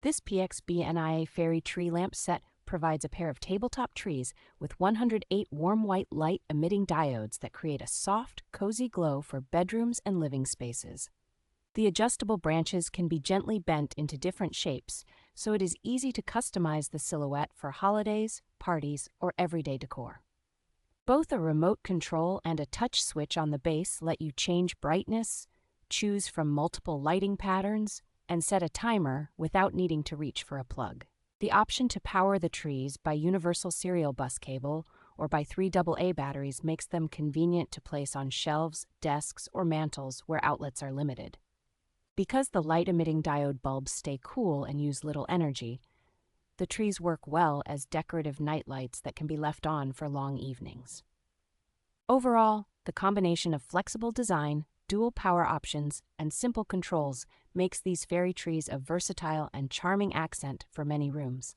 This PXBNIUYA Fairy Tree Lamp set provides a pair of tabletop trees with 108 warm white light-emitting diodes that create a soft, cozy glow for bedrooms and living spaces. The adjustable branches can be gently bent into different shapes, so it is easy to customize the silhouette for holidays, parties, or everyday decor. Both a remote control and a touch switch on the base let you change brightness, choose from multiple lighting patterns, and set a timer without needing to reach for a plug. The option to power the trees by universal serial bus cable or by 3 AA batteries makes them convenient to place on shelves, desks, or mantels where outlets are limited. Because the light-emitting diode bulbs stay cool and use little energy, the trees work well as decorative night lights that can be left on for long evenings. Overall, the combination of flexible design, dual power options, and simple controls makes these fairy trees a versatile and charming accent for many rooms.